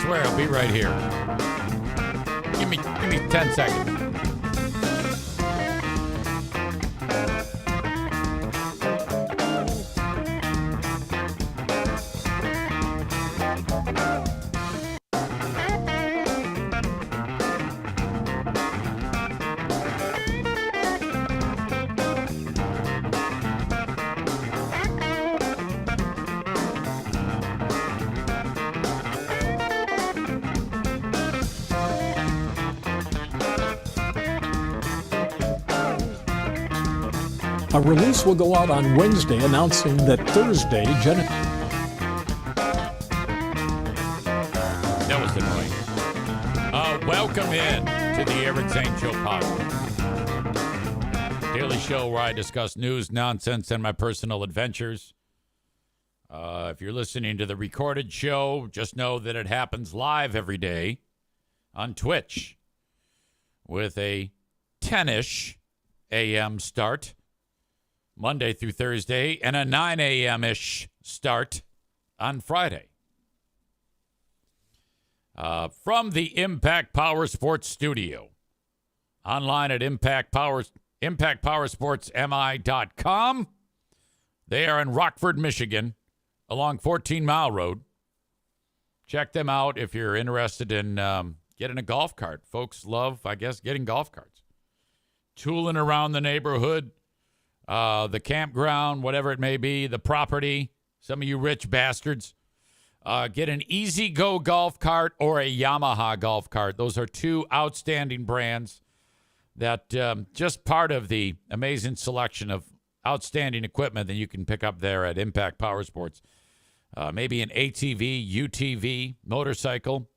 swear I'll be right here. Give me 10 seconds. A release will go out on Wednesday announcing that Thursday, That was annoying. Welcome in to the Eric Zane Show podcast. Daily show where I discuss news, nonsense, and my personal adventures. If you're listening to the recorded show, just know that it happens live every day on Twitch with a 10-ish a.m. start. Monday through Thursday, and a 9 a.m.-ish start on Friday. From the Impact Power Sports Studio. Online at impactpowersportsmi.com. They are in Rockford, Michigan, along 14 Mile Road. Check them out if you're interested in getting a golf cart. Folks love, I guess, getting golf carts. Tooling around the neighborhood. The campground, whatever it may be, the property, some of you rich bastards, get an Easy Go golf cart or a Yamaha golf cart. Those are two outstanding brands that just part of the amazing selection of outstanding equipment that you can pick up there at Impact Power Sports. Maybe an ATV, UTV, motorcycle,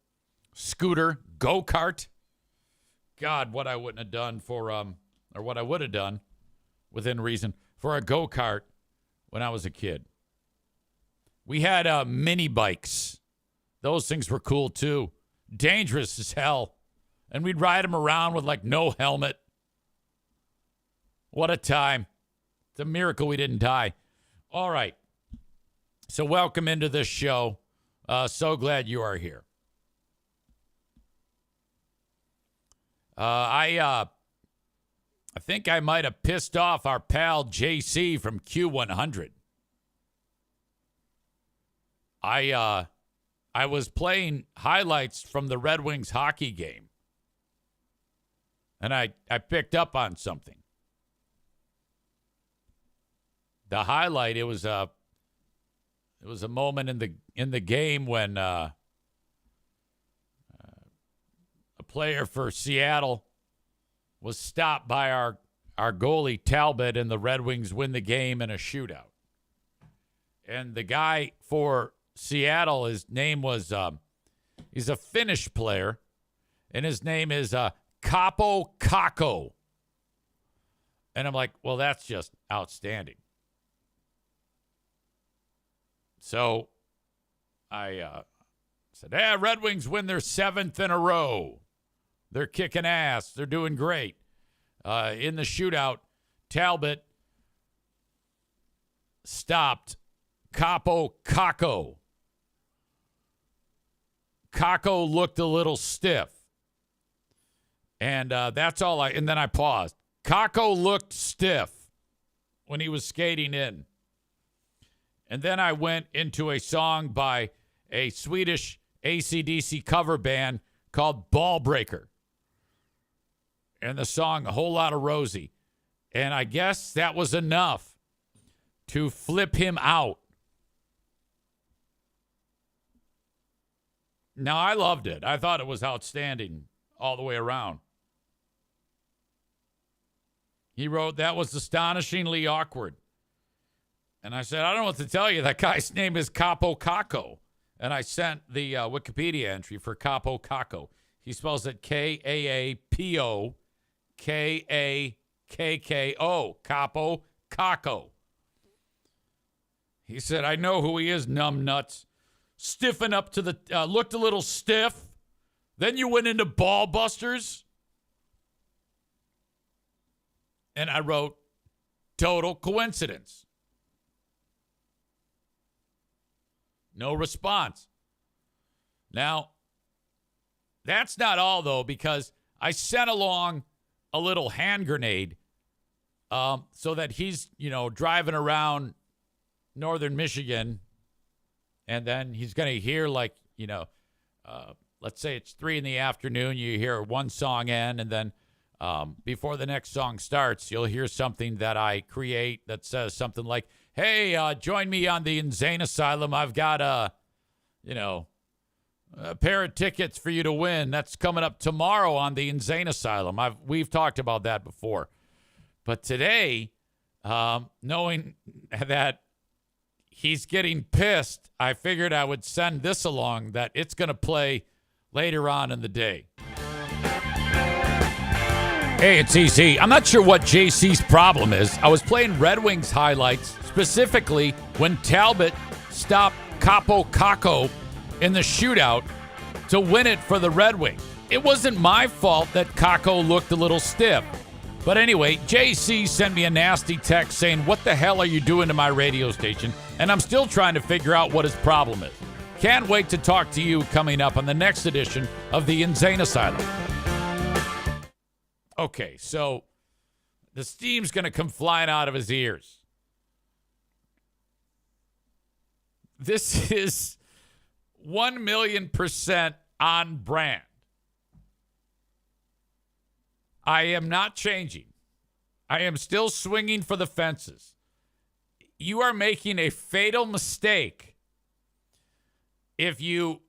scooter, go-kart. God, what I wouldn't have done for, or what I would have done within reason, for a go-kart when I was a kid. We had mini bikes. Those things were cool, too. Dangerous as hell. And we'd ride them around with, like, no helmet. What a time. It's a miracle we didn't die. All right. So welcome into this show. So glad you are here. I think I might have pissed off our pal JC from Q100. I was playing highlights from the Red Wings hockey game, and I picked up on something. The highlight, it was a moment in the game when a player for Seattle was stopped by our goalie, Talbot, and the Red Wings win the game in a shootout. And the guy for Seattle, his name was, he's a Finnish player, and his name is Kaapo Kakko. And I'm like, well, that's just outstanding. So I said, Red Wings win their 7th in a row. They're kicking ass. They're doing great. In the shootout, Talbot stopped Kaapo Kakko. Kakko looked a little stiff. And that's all and then I paused. Kakko looked stiff when he was skating in. And then I went into a song by a Swedish AC/DC cover band called Ball Breaker. And the song, A Whole Lot of Rosie. And I guess that was enough to flip him out. Now, I loved it. I thought it was outstanding all the way around. He wrote, that was astonishingly awkward. And I said, I don't know what to tell you. That guy's name is Kaapo Kakko. And I sent the Wikipedia entry for Kaapo Kakko. He spells it Kaapo Kakko. Kaapo Kakko. He said, I know who he is, numb nuts. Stiffen up to the, looked a little stiff. Then you went into Ball Busters. And I wrote, total coincidence. No response. Now, That's not all, though, because I sent along a little hand grenade so that he's, driving around northern Michigan, and then he's going to hear, let's say it's 3 p.m, you hear one song end, and then before the next song starts, you'll hear something that I create that says something like, hey, join me on the Insane Asylum. I've got a pair of tickets for you to win. That's coming up tomorrow on the Insane Asylum. We've talked about that before. But today, knowing that he's getting pissed, I figured I would send this along that it's going to play later on in the day. Hey, it's EC. I'm not sure what JC's problem is. I was playing Red Wings highlights, specifically when Talbot stopped Capo Caco in the shootout to win it for the Red Wings. It wasn't my fault that Caco looked a little stiff. But anyway, JC sent me a nasty text saying, what the hell are you doing to my radio station? And I'm still trying to figure out what his problem is. Can't wait to talk to you coming up on the next edition of the Insane Asylum. Okay, so the steam's going to come flying out of his ears. This is 1,000,000% on brand. I am not changing. I am still swinging for the fences. You are making a fatal mistake if you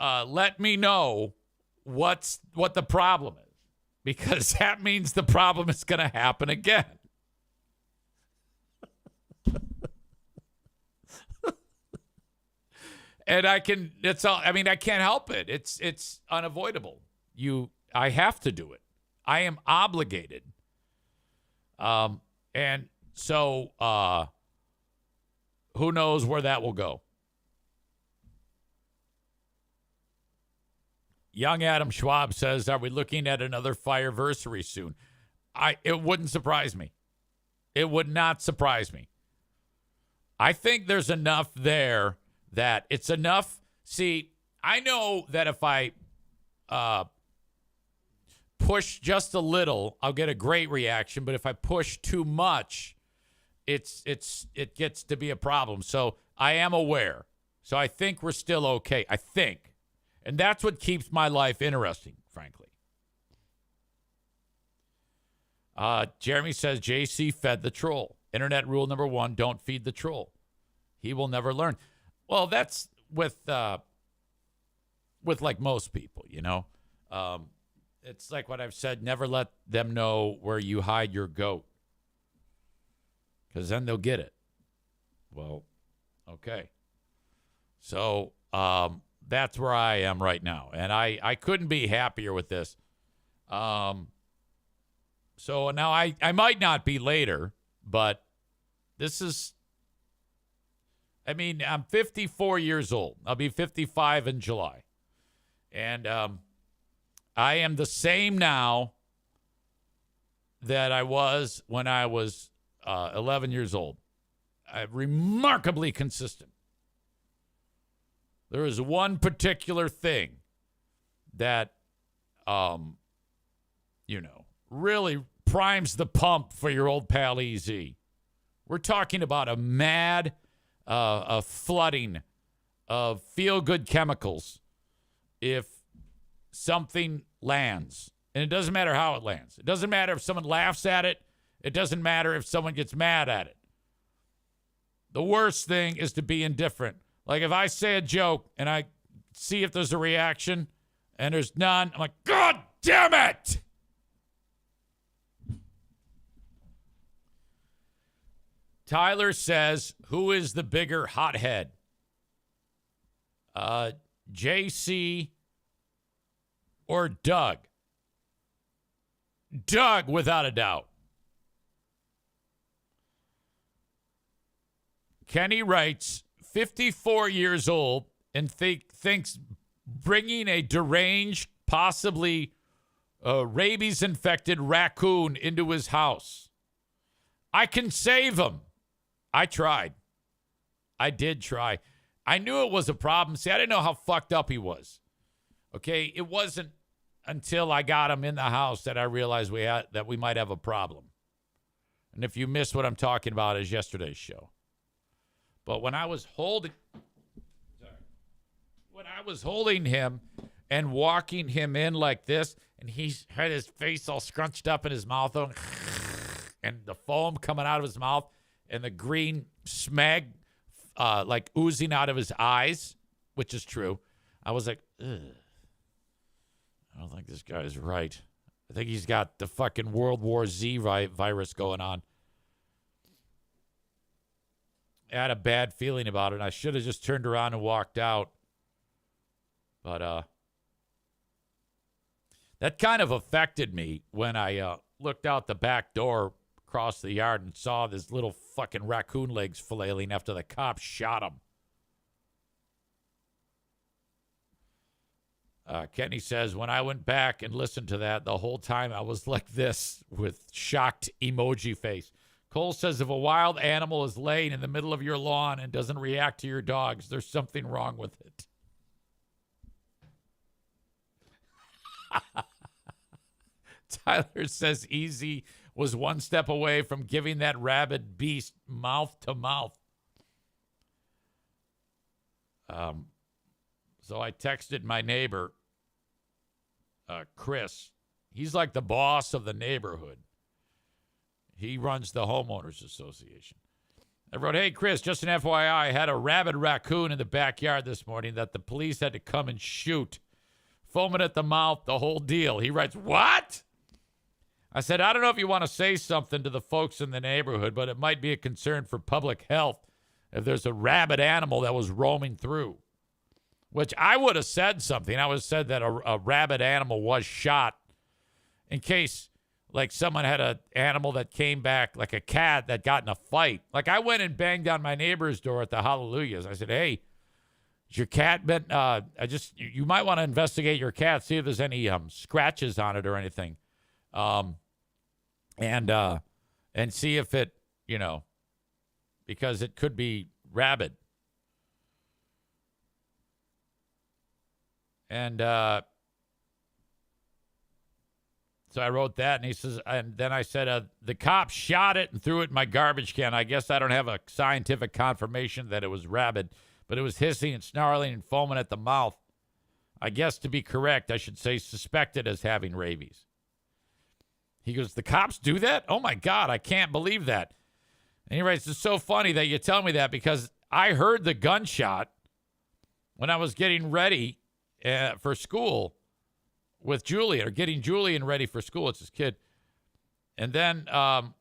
let me know what the problem is, because that means the problem is going to happen again. And I can't help it. It's unavoidable. I have to do it. I am obligated. And so who knows where that will go. Young Adam Schwab says, are we looking at another fireversary soon? It wouldn't surprise me. It would not surprise me. I think there's enough there that it's enough. See, I know that if I push just a little, I'll get a great reaction. But if I push too much, it gets to be a problem. So I am aware. So I think we're still okay. I think. And that's what keeps my life interesting, frankly. Jeremy says, JC fed the troll. Internet rule number 1, don't feed the troll. He will never learn. Well, that's with like most people, It's like what I've said, never let them know where you hide your goat, because then they'll get it. Well, okay. So that's where I am right now, and I couldn't be happier with this. So now I might not be later, but this is, I'm 54 years old. I'll be 55 in July. And I am the same now that I was when I was 11 years old. I'm remarkably consistent. There is one particular thing that, really primes the pump for your old pal EZ. We're talking about a mad a flooding of feel-good chemicals if something lands. And it doesn't matter how it lands. It doesn't matter if someone laughs at it. It doesn't matter if someone gets mad at it. The worst thing is to be indifferent. Like if I say a joke and I see if there's a reaction and there's none, I'm like, God damn it! Tyler says, who is the bigger hothead? JC or Doug? Doug, without a doubt. Kenny writes, 54 years old and thinks bringing a deranged, possibly rabies-infected raccoon into his house. I can save him. I tried. I did try. I knew it was a problem. See, I didn't know how fucked up he was. Okay, it wasn't until I got him in the house that I realized that we might have a problem. And if you missed what I'm talking about, is yesterday's show. But when I was holding him and walking him in like this, and he had his face all scrunched up in his mouth, and the foam coming out of his mouth, and the green smeg like oozing out of his eyes, which is true. I was like, ugh. I don't think this guy's right. I think he's got the fucking World War Z virus going on. I had a bad feeling about it. I should have just turned around and walked out. But that kind of affected me when I looked out the back door across the yard and saw this little fucking raccoon legs flailing after the cops shot him. Kenny says, when I went back and listened to that, the whole time I was like this with shocked emoji face. Cole says, if a wild animal is laying in the middle of your lawn and doesn't react to your dogs, there's something wrong with it. Tyler says Easy was one step away from giving that rabid beast mouth to mouth. So I texted my neighbor, Chris. He's like the boss of the neighborhood. He runs the homeowners association. I wrote, hey, Chris, just an FYI, I had a rabid raccoon in the backyard this morning that the police had to come and shoot. Foaming at the mouth, the whole deal. He writes, what? I said, I don't know if you want to say something to the folks in the neighborhood, but it might be a concern for public health if there's a rabid animal that was roaming through. Which I would have said something. I would have said that a rabid animal was shot in case, like, someone had an animal that came back, like a cat that got in a fight. Like, I went and banged on my neighbor's door at the Hallelujahs. I said, hey, has your cat been, you might want to investigate your cat, see if there's any scratches on it or anything. And see if it, because it could be rabid. And so I wrote that, and he says, and then I said, the cop shot it and threw it in my garbage can. I guess I don't have a scientific confirmation that it was rabid, but it was hissing and snarling and foaming at the mouth. I guess to be correct, I should say suspected as having rabies. He goes, the cops do that? Oh, my God, I can't believe that. And he writes, it's so funny that you tell me that because I heard the gunshot when I was getting ready for school with Julian, or getting Julian ready for school. It's his kid. And then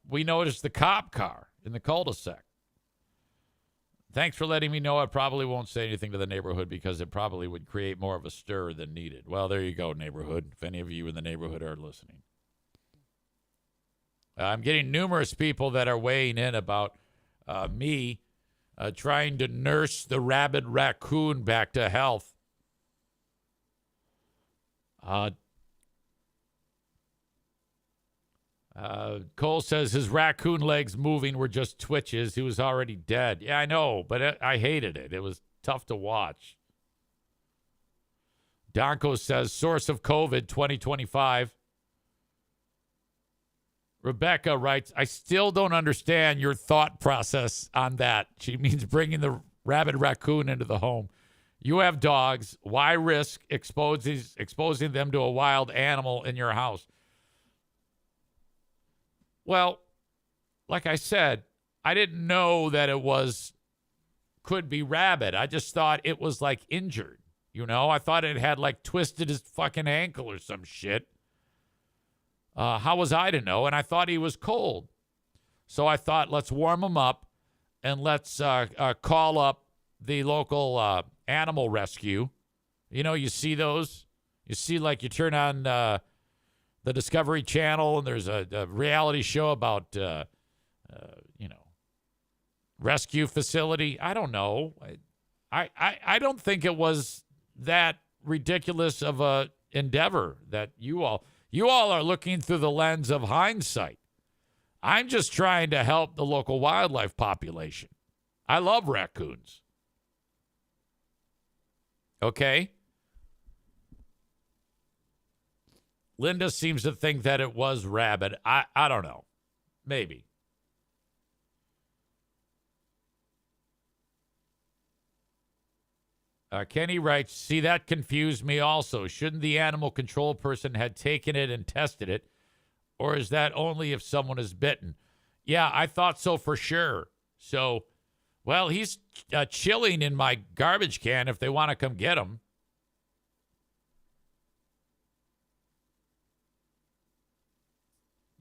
we noticed the cop car in the cul-de-sac. Thanks for letting me know. I probably won't say anything to the neighborhood because it probably would create more of a stir than needed. Well, there you go, neighborhood, if any of you in the neighborhood are listening. I'm getting numerous people that are weighing in about me trying to nurse the rabid raccoon back to health. Cole says his raccoon legs moving were just twitches. He was already dead. Yeah, I know, but I hated it. It was tough to watch. Donko says source of COVID 2025. Rebecca writes, I still don't understand your thought process on that. She means bringing the rabid raccoon into the home. You have dogs. Why risk exposing them to a wild animal in your house? Well, like I said, I didn't know that it could be rabid. I just thought it was like injured. I thought it had like twisted his fucking ankle or some shit. How was I to know? And I thought he was cold. So I thought, let's warm him up and let's call up the local animal rescue. You see those? You see, like, you turn on the Discovery Channel and there's a reality show about, rescue facility. I don't know. I don't think it was that ridiculous of a endeavor that you all are looking through the lens of hindsight. I'm just trying to help the local wildlife population. I love raccoons. Okay? Linda seems to think that it was rabid. I don't know. Maybe. Kenny writes, see, that confused me also. Shouldn't the animal control person had taken it and tested it? Or is that only if someone is bitten? Yeah, I thought so for sure. So, well, he's chilling in my garbage can if they want to come get him.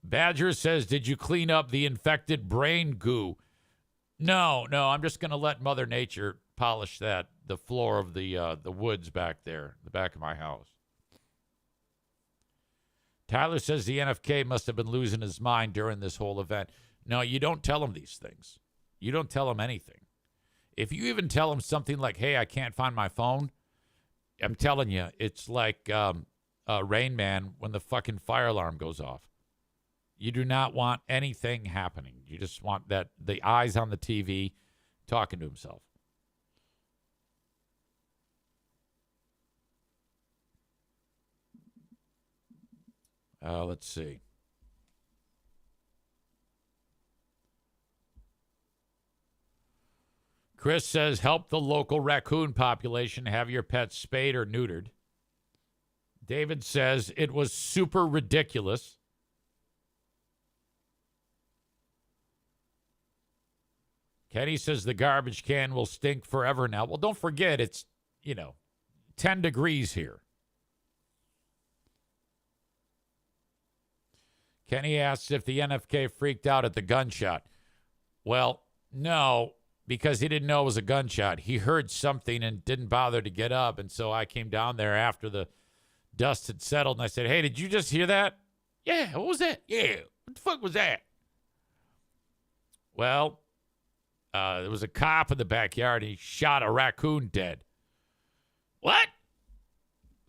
Badger says, did you clean up the infected brain goo? No, I'm just going to let Mother Nature polish the floor of the woods back there, the back of my house. Tyler says the NFK must have been losing his mind during this whole event. No, you don't tell him these things. You don't tell him anything. If you even tell him something like, hey, I can't find my phone, I'm telling you, it's like Rain Man when the fucking fire alarm goes off. You do not want anything happening. You just want the eyes on the TV talking to himself. Let's see. Chris says, help the local raccoon population have your pets spayed or neutered. David says, it was super ridiculous. Kenny says the garbage can will stink forever now. Well, don't forget, it's, 10 degrees here. Kenny asks if the NFK freaked out at the gunshot. Well, no, because he didn't know it was a gunshot. He heard something and didn't bother to get up. And so I came down there after the dust had settled, and I said, hey, did you just hear that? Yeah, what was that? Yeah, what the fuck was that? Well, there was a cop in the backyard, and he shot a raccoon dead. What?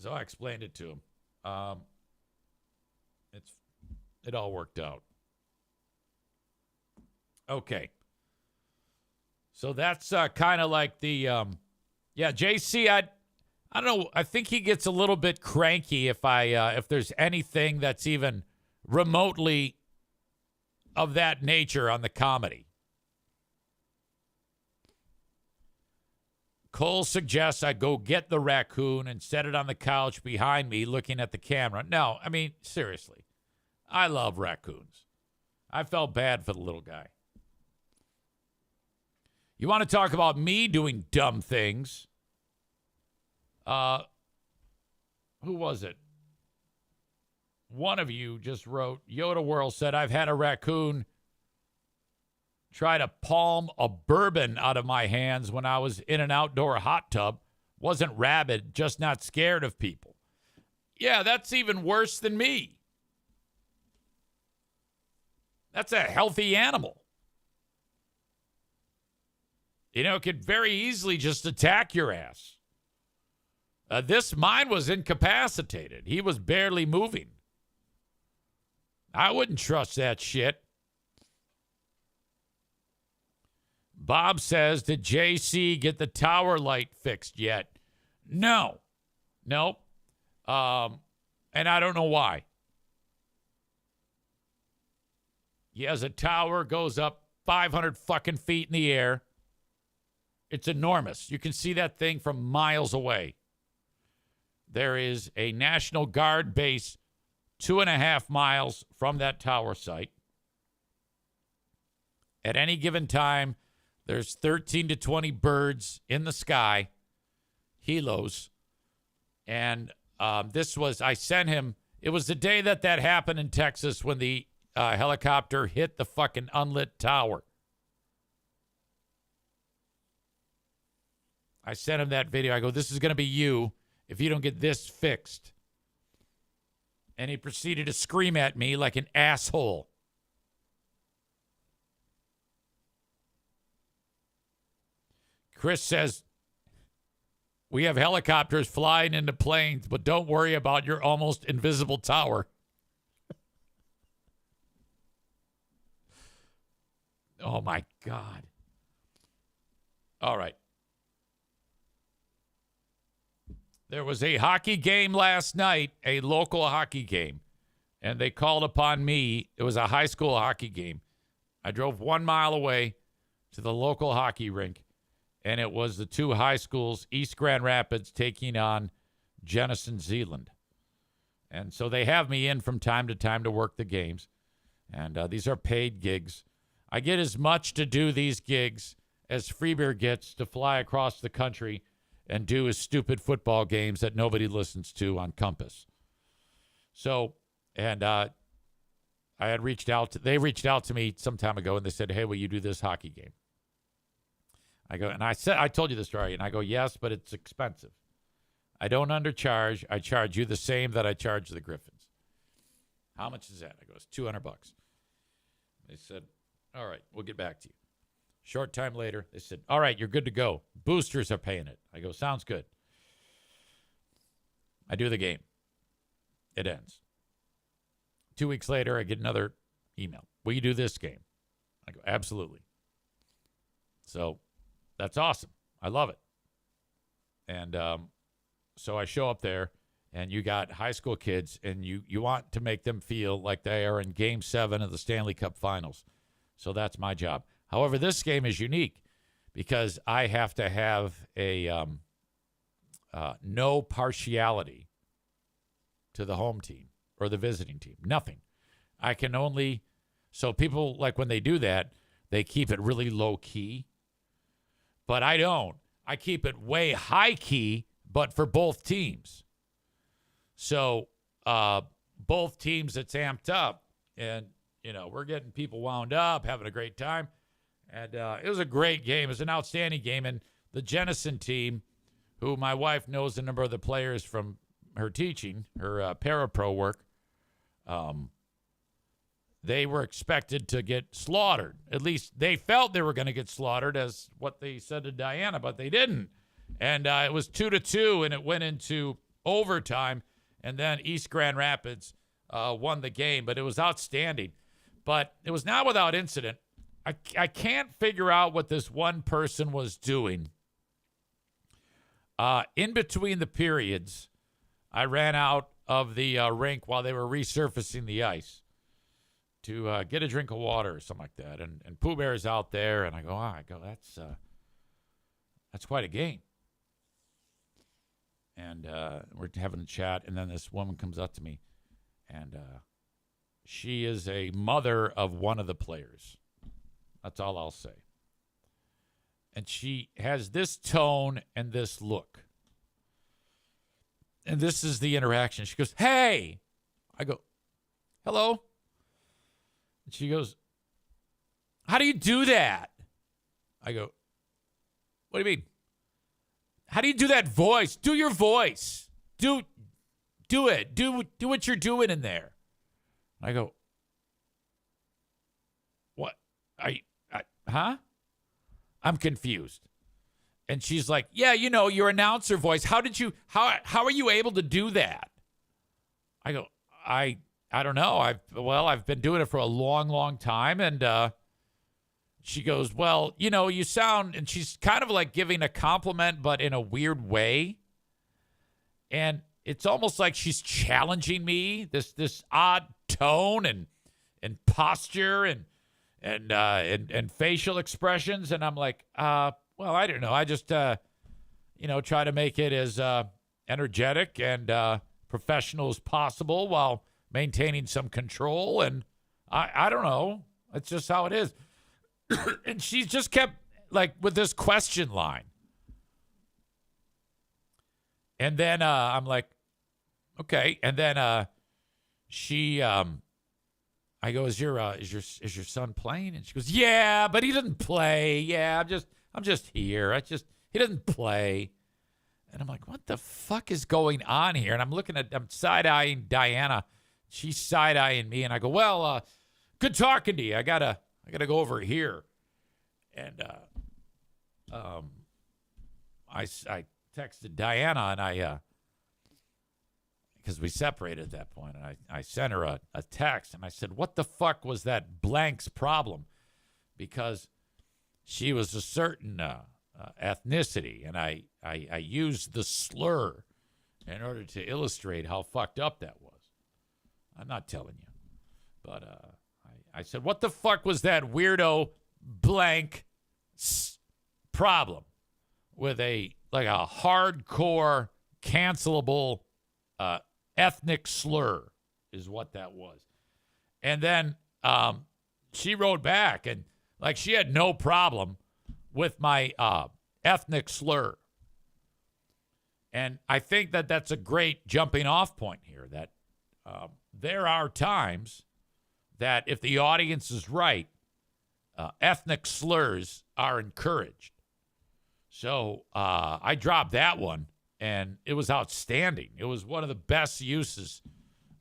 So I explained it to him. It all worked out. Okay. So that's kind of like the, JC, I don't know. I think he gets a little bit cranky if there's anything that's even remotely of that nature on the comedy. Cole suggests I go get the raccoon and set it on the couch behind me looking at the camera. No, I mean, seriously. I love raccoons. I felt bad for the little guy. You want to talk about me doing dumb things? Who was it? One of you just wrote, Yoda World said, I've had a raccoon try to palm a bourbon out of my hands when I was in an outdoor hot tub. Wasn't rabid, just not scared of people. Yeah, that's even worse than me. That's a healthy animal. It could very easily just attack your ass. Mine was incapacitated. He was barely moving. I wouldn't trust that shit. Bob says, did JC get the tower light fixed yet? No. Nope. And I don't know why. He has a tower, goes up 500 fucking feet in the air. It's enormous. You can see that thing from miles away. There is a National Guard base 2.5 miles from that tower site. At any given time, there's 13 to 20 birds in the sky, helos. And I sent him, it was the day that happened in Texas when the helicopter hit the fucking unlit tower. I sent him that video. I go, this is going to be you if you don't get this fixed. And he proceeded to scream at me like an asshole. Chris says, we have helicopters flying into planes, but don't worry about your almost invisible tower. Oh, my God. All right. There was a hockey game last night, a local hockey game, and they called upon me. It was a high school hockey game. I drove 1 mile away to the local hockey rink, and it was the two high schools, East Grand Rapids taking on Jenison Zeeland. And so they have me in from time to time to work the games. And these are paid gigs. I get as much to do these gigs as Freebeer gets to fly across the country and do his stupid football games that nobody listens to on Compass. So, and I had they reached out to me some time ago, and they said, hey, will you do this hockey game? I go, and I told you the story, and I go, yes, but it's expensive. I don't undercharge. I charge you the same that I charge the Griffins. How much is that? I go, it's $200. They said, all right, we'll get back to you. Short time later, they said, all right, you're good to go. Boosters are paying it. I go, sounds good. I do the game. It ends. 2 weeks later, I get another email. Will you do this game? I go, absolutely. So that's awesome. I love it. And so I show up there, and you got high school kids, and you want to make them feel like they are in Game 7 of the Stanley Cup Finals. So that's my job. However, this game is unique because I have to have a no partiality to the home team or the visiting team. Nothing. I can only – so people, like when they do that, they keep it really low key. But I don't. I keep it way high key, but for both teams. So both teams, it's amped up. And, you know, we're getting people wound up, having a great time. And it was a great game. It was an outstanding game. And the Jenison team, who my wife knows a number of the players from her teaching, her para-pro work, they were expected to get slaughtered. At least they felt they were going to get slaughtered, as what they said to Diana, but they didn't. And it was 2-2, and it went into overtime. And then East Grand Rapids won the game, but it was outstanding. But it was not without incident. I can't figure out what this one person was doing. In between the periods, I ran out of the rink while they were resurfacing the ice to get a drink of water or something like that. And Pooh Bear's out there, and I go, that's quite a game. And we're having a chat, and then this woman comes up to me, and she is a mother of one of the players. That's all I'll say. And she has this tone and this look. And this is the interaction. She goes, hey. I go, hello. And she goes, how do you do that? I go, what do you mean? How do you do that voice? Do your voice. Do it. Do what you're doing in there. I go, what? Huh? I'm confused. And she's like, yeah, you know, your announcer voice. How are you able to do that? I go, I don't know. I've been doing it for a long, long time. And she goes, well, you know, you sound, and she's kind of like giving a compliment, but in a weird way. And it's almost like she's challenging me, this odd tone and posture and facial expressions. And I'm like, well, I don't know. I just, try to make it as energetic and professional as possible while maintaining some control. And I don't know. It's just how it is. And she just kept, like, with this question line. And then I'm like, okay. And then I go, is your son playing? And she goes, yeah, but he doesn't play. Yeah, I'm just here. He doesn't play. And I'm like, what the fuck is going on here? And I'm side-eyeing Diana. She's side-eyeing me. And I go, well, good talking to you. I gotta go over here. And I texted Diana, and because we separated at that point, and I sent her a text, and I said, what the fuck was that blank's problem? Because she was a certain ethnicity, and I used the slur, in order to illustrate how fucked up that was. I'm not telling you. But I said, what the fuck was that weirdo blank problem with a hardcore cancelable ethnic slur is what that was. And then she wrote back and she had no problem with my ethnic slur. And I think that that's a great jumping off point here, that there are times that if the audience is right, ethnic slurs are encouraged. So I dropped that one, and it was outstanding. It was one of the best uses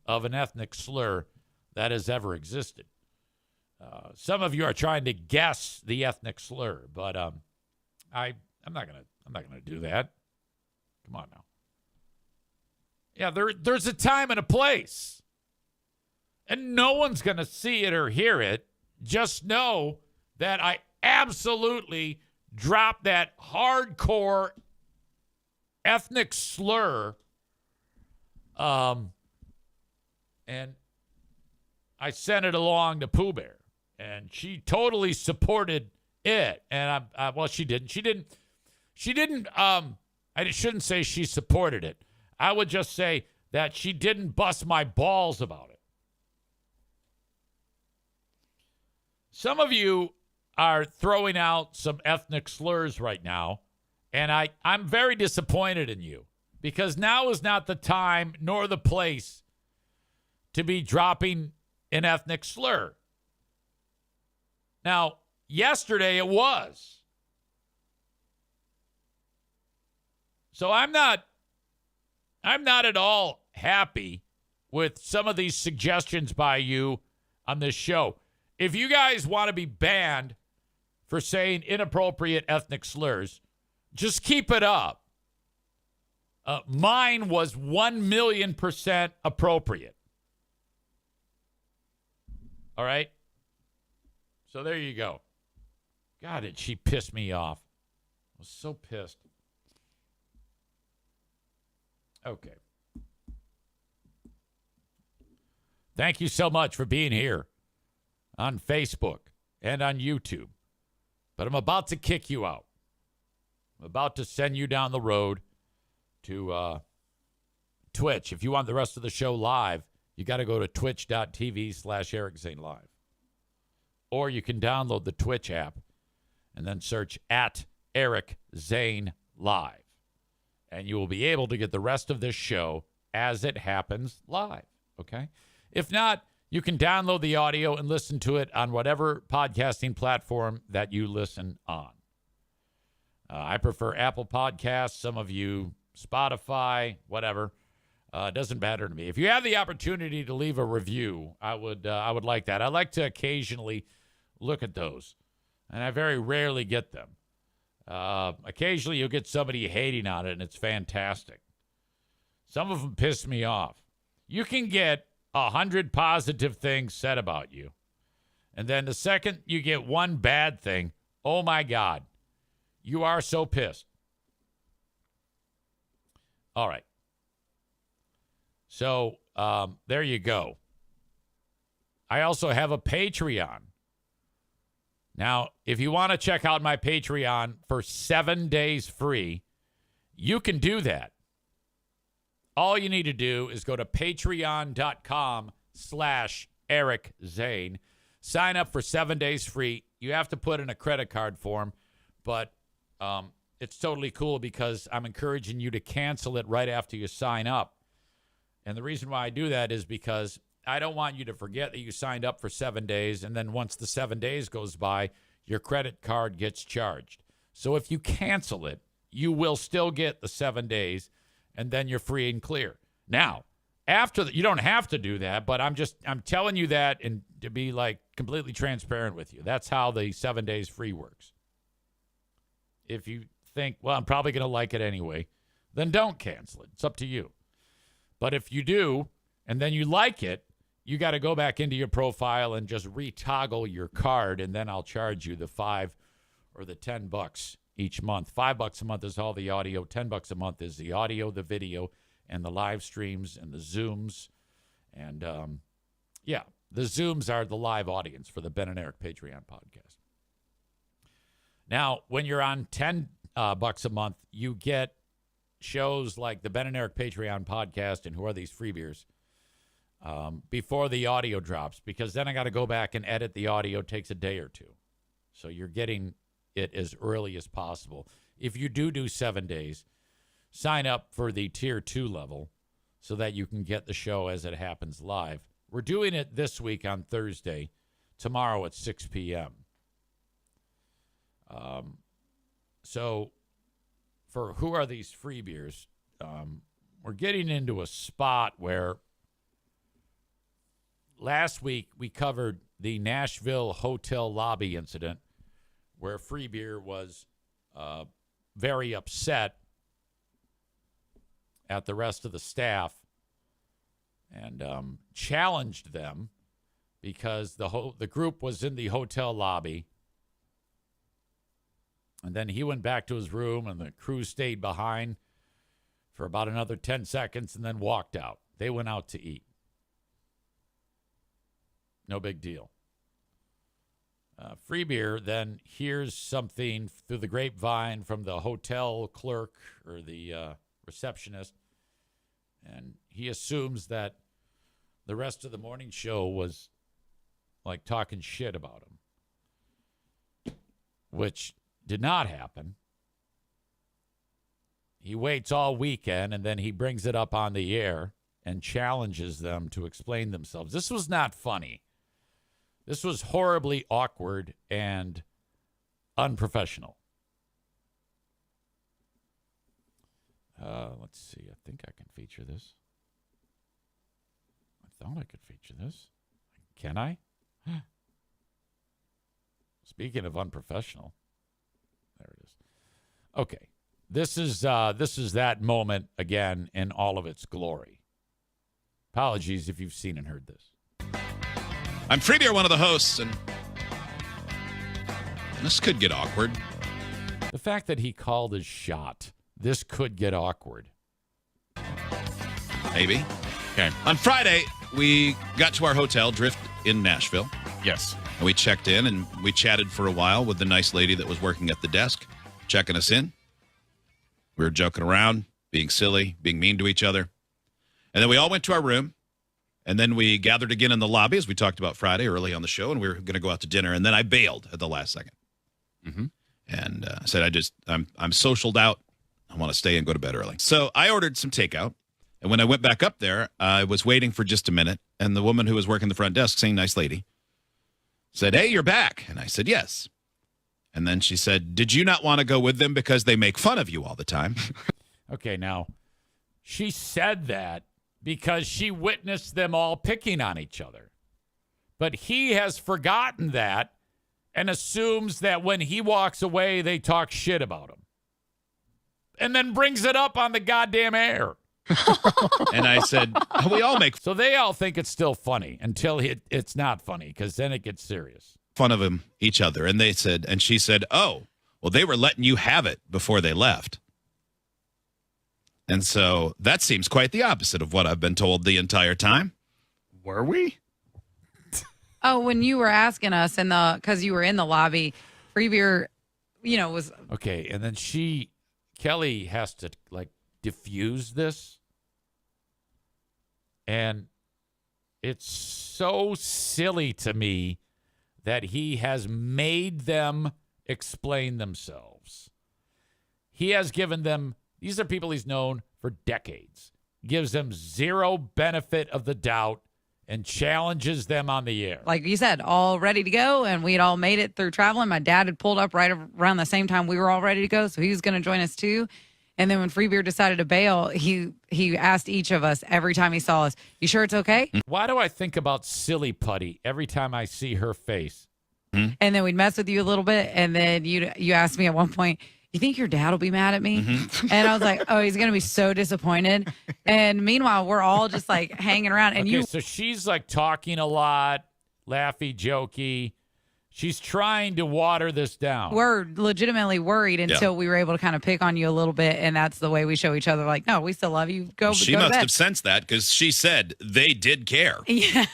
of an ethnic slur that has ever existed. Some of you are trying to guess the ethnic slur, but I'm not gonna do that. Come on now. Yeah, there's a time and a place. And no one's going to see it or hear it. Just know that I absolutely dropped that hardcore ethnic slur. And I sent it along to Pooh Bear. And she totally supported it. And she didn't. I shouldn't say she supported it. I would just say that she didn't bust my balls about it. Some of you are throwing out some ethnic slurs right now, and I'm very disappointed in you because now is not the time nor the place to be dropping an ethnic slur. Now, yesterday it was. So I'm not at all happy with some of these suggestions by you on this show. If you guys want to be banned for saying inappropriate ethnic slurs, just keep it up. Mine was 1,000,000% appropriate. All right? So there you go. God, did she piss me off. I was so pissed. Okay. Thank you so much for being here on Facebook and on YouTube. But I'm about to kick you out. I'm about to send you down the road to Twitch. If you want the rest of the show live, you got to go to twitch.tv/Eric Zane Live. Or you can download the Twitch app and then search at Eric Zane Live. And you will be able to get the rest of this show as it happens live, okay? If not, you can download the audio and listen to it on whatever podcasting platform that you listen on. I prefer Apple Podcasts, some of you Spotify, whatever. It doesn't matter to me. If you have the opportunity to leave a review, I would like that. I like to occasionally look at those, and I very rarely get them. Occasionally you'll get somebody hating on it, and it's fantastic. Some of them piss me off. You can get 100 positive things said about you, and then the second you get one bad thing, oh my God, you are so pissed. All right. So there you go. I also have a Patreon. Now, if you want to check out my Patreon for 7 days free, you can do that. All you need to do is go to patreon.com/Eric Zane. Sign up for 7 days free. You have to put in a credit card form, but it's totally cool because I'm encouraging you to cancel it right after you sign up. And the reason why I do that is because I don't want you to forget that you signed up for 7 days, and then once the 7 days goes by, your credit card gets charged. So if you cancel it, you will still get the 7 days, and then you're free and clear. Now, after you don't have to do that, but I'm telling you that and to be like completely transparent with you. That's how the 7 days free works. If you think, well, I'm probably going to like it anyway, then don't cancel it. It's up to you. But if you do, and then you like it, you got to go back into your profile and just retoggle your card, and then I'll charge you the $5 or the $10 each month. $5 a month is all the audio. $10 a month is the audio, the video, and the live streams and the Zooms. And, the Zooms are the live audience for the Ben and Eric Patreon podcast. Now, when you're on $10 a month, you get shows like the Ben and Eric Patreon podcast and Who Are These Free Beers before the audio drops, because then I got to go back and edit the audio. It takes a day or two. So you're getting it as early as possible. If you do 7 days, sign up for the tier 2 level so that you can get the show as it happens live. We're doing it this week on Thursday, tomorrow at 6 p.m. So for Who Are These Free Beers, we're getting into a spot where last week we covered the Nashville hotel lobby incident where Free Beer was very upset at the rest of the staff and challenged them because the group was in the hotel lobby. And then he went back to his room, and the crew stayed behind for about another 10 seconds and then walked out. They went out to eat. No big deal. Free Beer then hears something through the grapevine from the hotel clerk or the receptionist, and he assumes that the rest of the morning show was like talking shit about him, which did not happen. He waits all weekend, and then he brings it up on the air and challenges them to explain themselves. This was not funny. This was horribly awkward and unprofessional. Let's see. I think I can feature this. I thought I could feature this. Can I? Speaking of unprofessional. There it is. Okay. This is that moment again in all of its glory. Apologies if you've seen and heard this. I'm Free Beer, one of the hosts, and this could get awkward. The fact that he called his shot, this could get awkward. Maybe. Okay. On Friday, we got to our hotel, Drift, in Nashville. Yes. And we checked in, and we chatted for a while with the nice lady that was working at the desk, checking us in. We were joking around, being silly, being mean to each other. And then we all went to our room, and then we gathered again in the lobby, as we talked about Friday early on the show, and we were going to go out to dinner. And then I bailed at the last second. Mm-hmm. And I said, I'm socialed out. I want to stay and go to bed early. So I ordered some takeout. And when I went back up there, I was waiting for just a minute. And the woman who was working the front desk, same nice lady, said, "Hey, you're back." And I said, "Yes." And then she said, "Did you not want to go with them because they make fun of you all the time?" Okay, now, she said that because she witnessed them all picking on each other. But he has forgotten that and assumes that when he walks away, they talk shit about him. And then brings it up on the goddamn air. And I said, we all make So they all think it's still funny until it's not funny, because then it gets serious. fun of him, each other. And they said, and she said, "Oh, well, they were letting you have it before they left." And so that seems quite the opposite of what I've been told the entire time. Were we? Oh, when you were asking us because you were in the lobby, Free Beer, was Okay, and then Kelly has to, diffuse this. And it's so silly to me that he has made them explain themselves. He has given them, these are people he's known for decades, gives them zero benefit of the doubt and challenges them on the air. like you said, all ready to go, and we'd all made it through traveling. My dad had pulled up right around the same time we were all ready to go, so he was going to join us too. And then when Free Beer decided to bail, he asked each of us every time he saw us, "You sure it's okay?" Why do I think about Silly Putty every time I see her face? And then we'd mess with you a little bit, and then you asked me at one point, "You think your dad will be mad at me?" And I was like, "Oh, he's going to be so disappointed." And meanwhile, we're all just hanging around. And Okay, so she's talking a lot, laughy, jokey. She's trying to water this down. We're legitimately worried until we were able to kind of pick on you a little bit, and that's the way we show each other. Like, no, we still love you. She go to must bed. have sensed that because she said they did care. Yeah.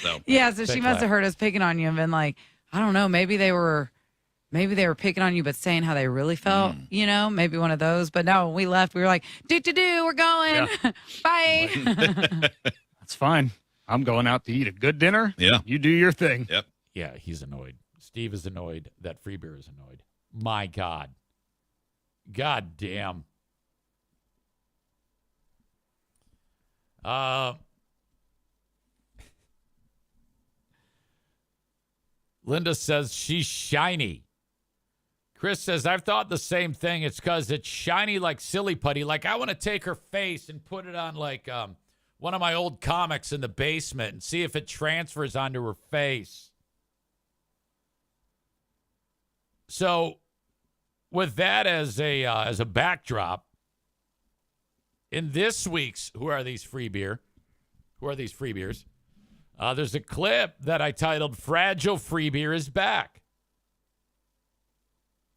So. Yeah, so she Big must laugh. have heard us picking on you and been like, I don't know, maybe they were picking on you, but saying how they really felt, maybe one of those. But no, when we left, we were like, we're going. Bye. That's fine. I'm going out to eat a good dinner. Yeah. You do your thing. Yep. Yeah, he's annoyed. Steve is annoyed. That free beer is annoyed. My God. God damn. Linda says she's shiny. Chris says, I've thought the same thing. It's because it's shiny like silly putty. Like, I want to take her face and put it on, like, one of my old comics in the basement and see if it transfers onto her face. So, with that as a backdrop, in this week's Who Are These Free Beers? There's a clip that I titled Fragile Free Beer is Back.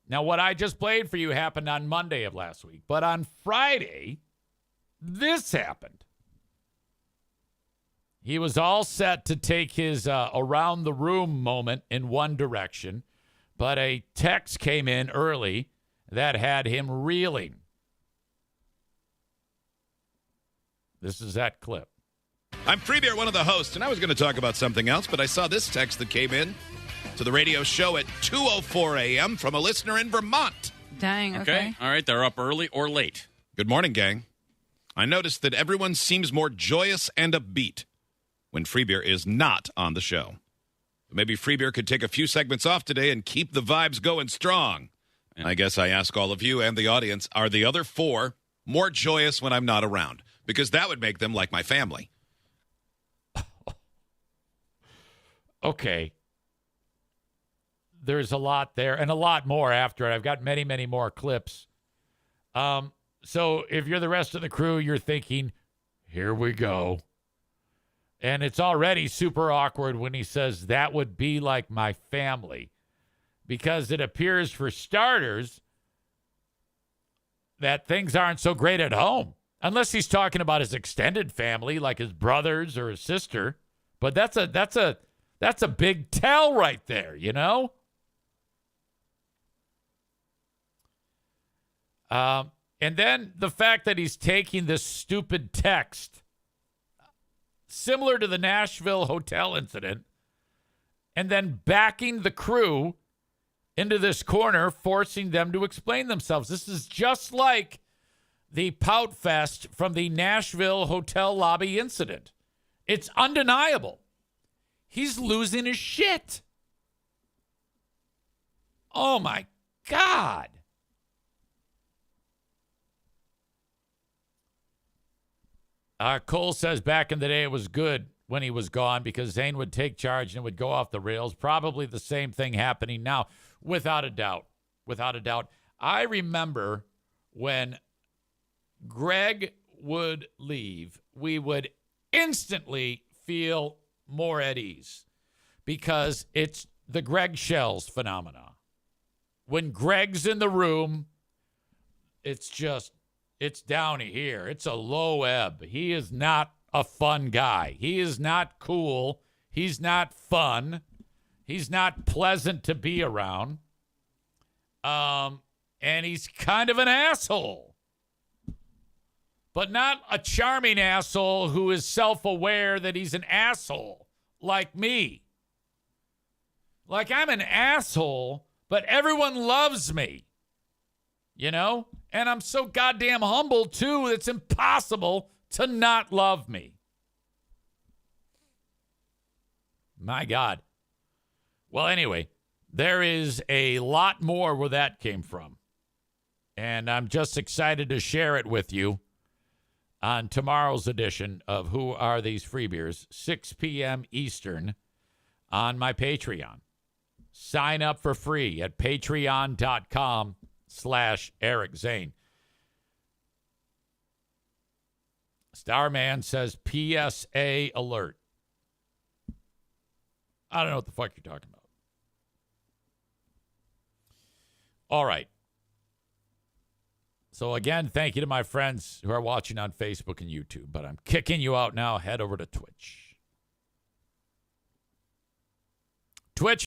Now, what I just played for you happened on Monday of last week, but on Friday, this happened. He was all set to take his around the room moment in one direction, but a text came in early that had him reeling. This is that clip. I'm Free Beer, one of the hosts, and I was going to talk about something else, but I saw this text that came in to the radio show at 2:04 a.m. from a listener in Vermont. Dang, okay. All right. They're up early or late. Good morning, gang. I noticed that everyone seems more joyous and upbeat when Free Beer is not on the show. Maybe Free Beer could take a few segments off today and keep the vibes going strong. I guess I ask all of you and the audience, are the other four more joyous when I'm not around? Because that would make them like my family. Okay. There's a lot there and a lot more after it. I've got many, many more clips. So if you're the rest of the crew, you're thinking, here we go. And it's already super awkward when he says that would be like my family. Because it appears, for starters, that things aren't so great at home. Unless he's talking about his extended family, like his brothers or his sister. But that's a big tell right there, you know? And then the fact that he's taking this stupid text, similar to the Nashville hotel incident, and then backing the crew into this corner, forcing them to explain themselves. This is just like the pout fest from the Nashville hotel lobby incident. It's undeniable. He's losing his shit. Oh, my God. Cole says back in the day it was good when he was gone because Zane would take charge and it would go off the rails. Probably the same thing happening now, without a doubt. Without a doubt. I remember when Greg would leave, we would instantly feel more at ease because it's the Greg Shells phenomena. When Greg's in the room, it's down here. It's a low ebb. He is not a fun guy. He is not cool. He's not fun. He's not pleasant to be around. And he's kind of an asshole. But not a charming asshole who is self-aware that he's an asshole like me. Like I'm an asshole, but everyone loves me. You know? And I'm so goddamn humble, too, it's impossible to not love me. My God. Well, anyway, there is a lot more where that came from. And I'm just excited to share it with you on tomorrow's edition of Who Are These Free Beers, 6 p.m. Eastern on my Patreon. Sign up for free at patreon.com/Eric Zane. Starman says PSA alert. I don't know what the fuck you're talking about. All right. So, again, thank you to my friends who are watching on Facebook and YouTube. But I'm kicking you out now. Head over to Twitch. Twitch.